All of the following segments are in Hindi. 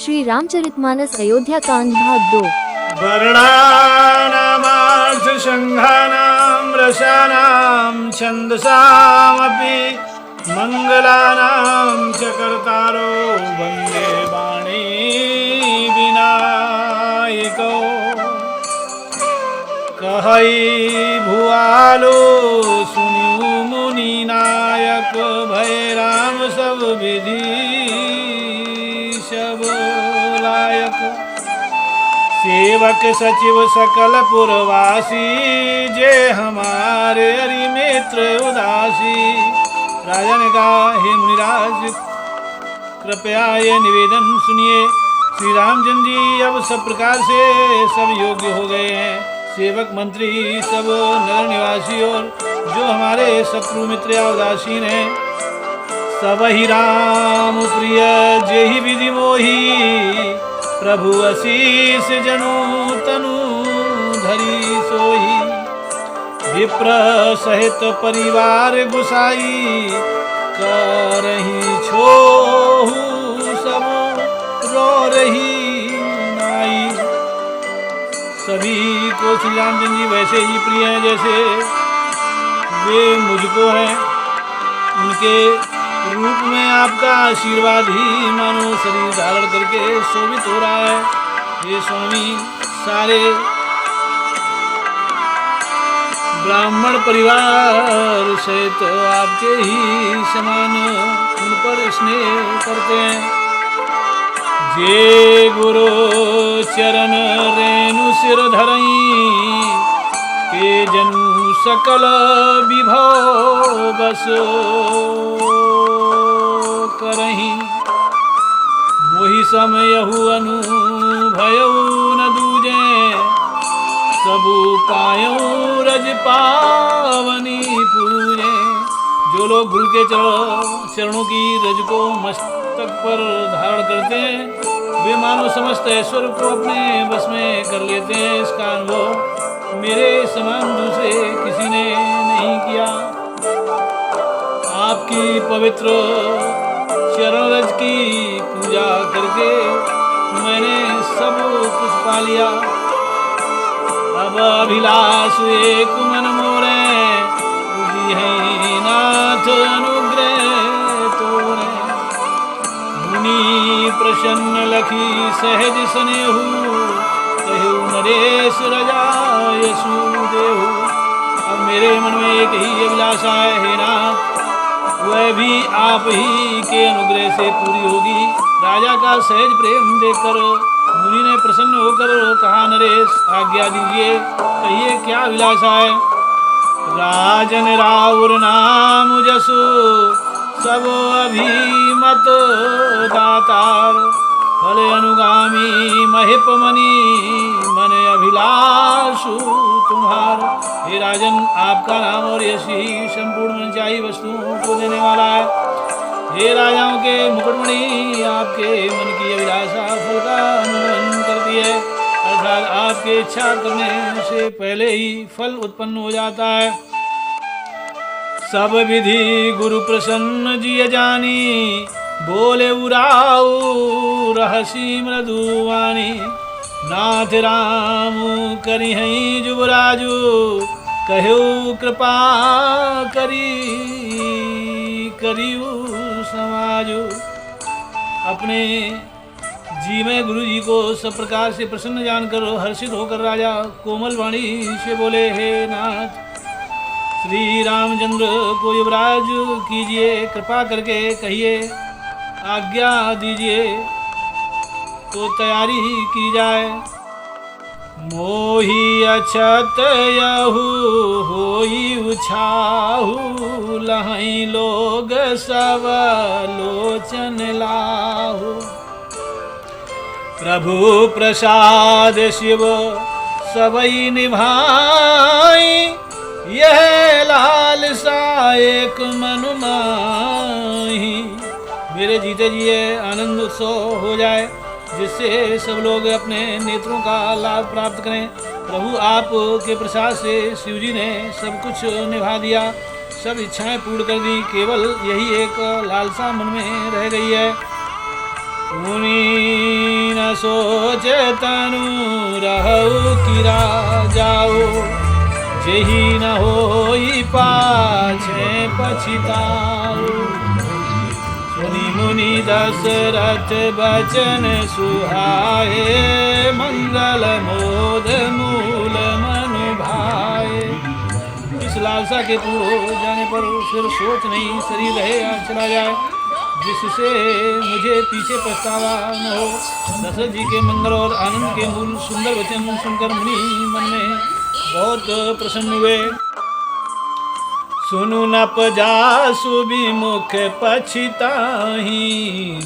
श्री रामचरितमानस अयोध्या कांड भाग 2। वर्णानामार्थ संघानां रसानां छन्दसामपि मंगलानां च कर्तारो वन्दे वाणी विनायको कहई भुआलो सुनियो मुनि नायक भय राम सब विधि सब लायक सेवक सचिव सकल पुरवासी जे हमारे हरि मित्र उदासी। राजा ने कहा, हे मुनिराज, कृपया ये निवेदन सुनिए। श्री रामचंद्र जी अब सब प्रकार से सब योग्य हो गए हैं। सेवक मंत्री सब नगर निवासी और जो हमारे शत्रु मित्र या उदासीन हैं, सब ही राम प्रिय जेहि विधि मोही। प्रभु आशीष जनु तनु धरी सोही। विप्र सहित परिवार गुसाई करही छोहु सब रो रही नाई। सभी को श्री रामचंद्र जी वैसे ही प्रिय हैं जैसे वे मुझको हैं। उनके रूप में आपका आशीर्वाद ही मानो शरीर धारण करके शोभित हो रहा है। ये स्वामी सारे ब्राह्मण परिवार सहित आपके ही समान उन पर स्नेह करते हैं। जे गुरु चरण रेणु सिर धरई के जनु सकल विभव बस करही। मोहि समयहु अनुभयउ न दूजे सबु पायऊ रज पावनी पूजे। जो लोग गुरु के चरणों की रज को मस्तक पर धारण करते हैं वे मानो समस्त ऐश्वर्य को अपने बस में कर लेते हैं। इसका अनुभव मेरे समान दूसरे किसी ने नहीं किया। आपकी पवित्र चरण रज की पूजा करके मैंने सब कुछ पा लिया। अब अभिलाष एक मन मोरे है नाथ अनुग्रह तोरे। मुनि प्रसन्न लखी सहज स्नेहु कहु नरेश रजा यशु देहु। अब मेरे मन में एक ही अभिलाषा है, हे नाथ, वह भी आप ही के अनुग्रह से पूरी होगी। राजा का सहज प्रेम देखकर मुनि ने प्रसन्न होकर कहा, नरेश आज्ञा दीजिए, कहिए क्या अभिलाषा है। राजन राउर नाम जसु सब अभिमत दातार फल अनुगामी महिप मनी मन अभिलाषु तुम्हार। हे राजन, आपका नाम और यश ही संपूर्ण मनचाही वस्तुओं को देने वाला है। हे राजाओं के मुकुटमणि, आपके मन की अभिलाषा फल का अनुगमन करती है, अर्थात आपके इच्छा करने से पहले ही फल उत्पन्न हो जाता है। सब विधि गुरु प्रसन्न जिय जानी बोले उराऊ रहसी मृदुवानी। नाथ राम करी हई जुबराजू कहु कृपा करियु समाजू। अपने जी में गुरु जी को सब प्रकार से प्रसन्न जानकर हर्षित होकर राजा कोमल वाणी से बोले, हे नाथ, श्री रामचंद्र को युवराज कीजिए, कृपा करके कहिए, आज्ञा दीजिए तो तैयारी ही की जाए। मोहि अछत यहु होई उछाहु लहई लोग सब लोचन लाहु। प्रभु प्रसाद शिव सबई निभाई यह लालसा एक मन माही। मेरे जीते जी आनंद उत्सव हो जाए जिससे सब लोग अपने नेत्रों का लाभ प्राप्त करें। प्रभु आप के प्रसाद से शिव जी ने सब कुछ निभा दिया, सब इच्छाएं पूर्ण कर दी। केवल सोचे तनु रहु किरा जाओ, जेहि न होई पाछे पछिताओ। सुनि मुनि दशरथ बचन सुहाए, मंगल मोद मूल मनु भाए। इस लालसा के पूर्ण हो जाने पर फिर सोच नहीं, शरीर रहे या चला जाए, जिससे मुझे पीछे पछतावा न हो। दशरथ जी के मंगल और आनंद के मूल सुंदर वचन सुनकर मुनि मन में बहुत प्रसन्न हुए। सुनु नप जासु विमुख पछिताहि,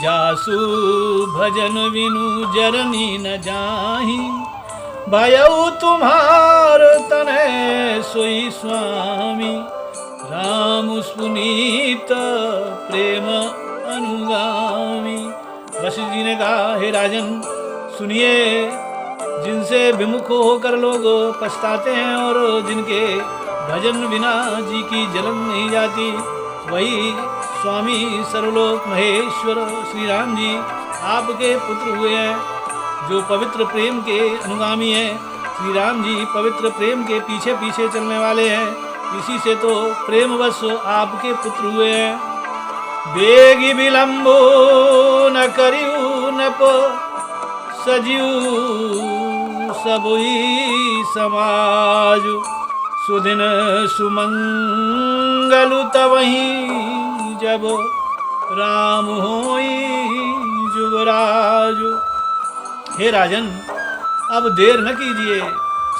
जासु भजन विनु जरनी न जाहि। भयउ तुम्हार तनय सोई स्वामी, राम पुनीत प्रेम अनुगामी। वशिष्ठ जी ने कहा, हे राजन सुनिए, जिनसे विमुख होकर लोग पछताते हैं और जिनके भजन बिना जी की जलन नहीं जाती, वही स्वामी सर्वलोक महेश्वर श्री राम जी आपके पुत्र हुए हैं, जो पवित्र प्रेम के अनुगामी हैं। श्री राम जी पवित्र प्रेम के पीछे पीछे चलने वाले हैं, इसी से तो प्रेमवश आपके पुत्र हुए हैं। बेगी विलंबो न करियु नप, सजियु सबुई समाजु। सुदिन सुमंगलु तवहि, जब राम होई जुगराजु। हे राजन, अब देर न कीजिए,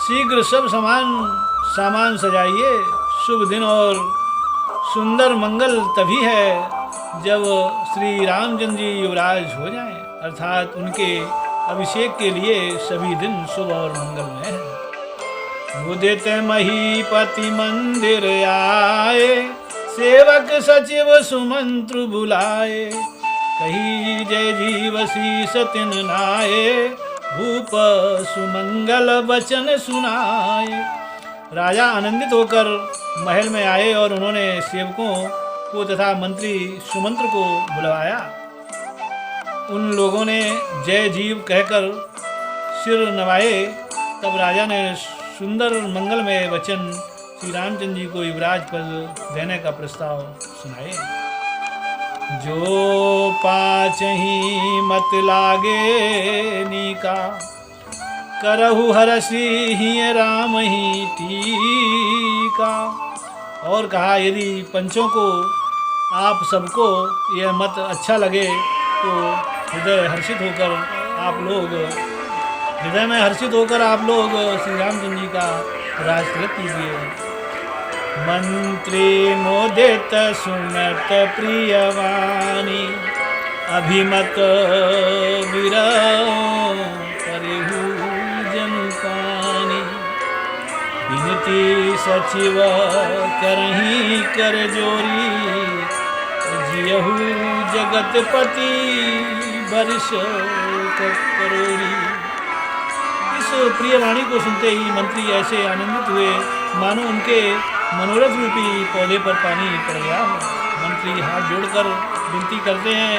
शीघ्र सब सामान सजाइए। शुभ दिन और सुंदर मंगल तभी है जब श्री रामचंद्र जी युवराज हो जाएं, अर्थात उनके अभिषेक के लिए सभी दिन शुभ और मंगलमय है। उदित महीपति मंदिर आए, सेवक सचिव सुमंत्र बुलाए। कही जय जीव शीस तिन नाये, भूप सुमंगल वचन सुनाए। राजा आनंदित होकर महल में आए और उन्होंने सेवकों को तथा मंत्री सुमंत्र को बुलवाया। उन लोगों ने जय जीव कहकर सिर नवाए। तब राजा ने सुंदर मंगलमय वचन श्री रामचंद्र जी को युवराज पद देने का प्रस्ताव सुनाए। जो पाचही मत लागे नीका, करहु हरषि ही राम ही टीका। और कहा, यदि पंचों को आप सबको यह मत अच्छा लगे तो हृदय में हर्षित होकर आप लोग श्री रामचंद्र जी का राज तिलक कीजिए। मंत्री मोदित सुनत प्रियवाणी, अभिमत विरह करिहु जनुकानी। विनती सचिव करही कर जोरी, जियहु जगतपति बरिस करोड़ी। इस प्रियवाणी को सुनते ही मंत्री ऐसे आनंदित हुए मानो उनके मनोरथ रूपी पौधे पर पानी पड़ गया। मंत्री हाथ जोड़कर विनती करते हैं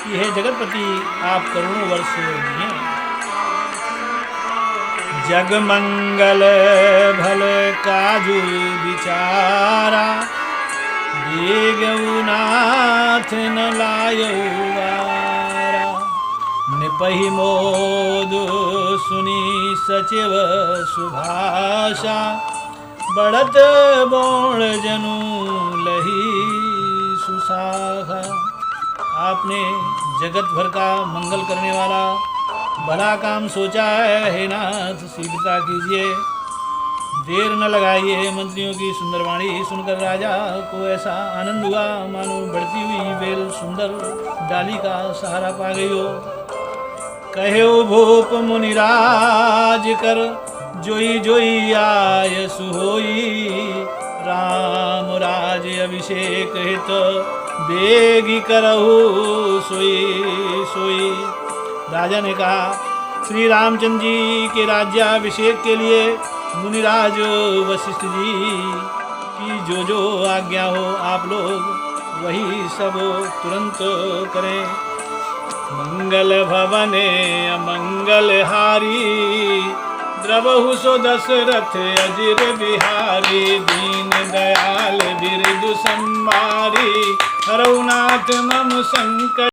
कि हे जगतपति, आप करोड़ों वर्ष जिएं। जग मंगल भल काजु विचारा, देगऊ नाथ न लायऊ वारा। निपहि मोद सुनी सचिव सुभाषा, बढ़त बौण जनु लही सुसाखा। आपने जगत भर का मंगल करने वाला भला काम सोचा है, हे नाथ शीघ्रता कीजिए, देर न लगाइए। मंत्रियों की सुंदर वाणी सुनकर राजा को ऐसा आनंद हुआ मानो बढ़ती हुई बेल सुंदर डाली का सहारा पा गई हो। कहो भूप मुनिराज कर, जोई जोई आयस होई। राम राज अभिषेक हित, बेगी करहु सोई सोई। राजा ने कहा, श्री रामचंद्र जी के राज्याभिषेक के लिए मुनिराज वशिष्ठ जी की जो आज्ञा हो, आप लोग वही सब तुरंत करें। मंगल भवने अमंगल हारी, द्रवहु सो दशरथ अजिर बिहारी, दीन दयाल बिरदु संवारी, हरौ नाथ मम संकट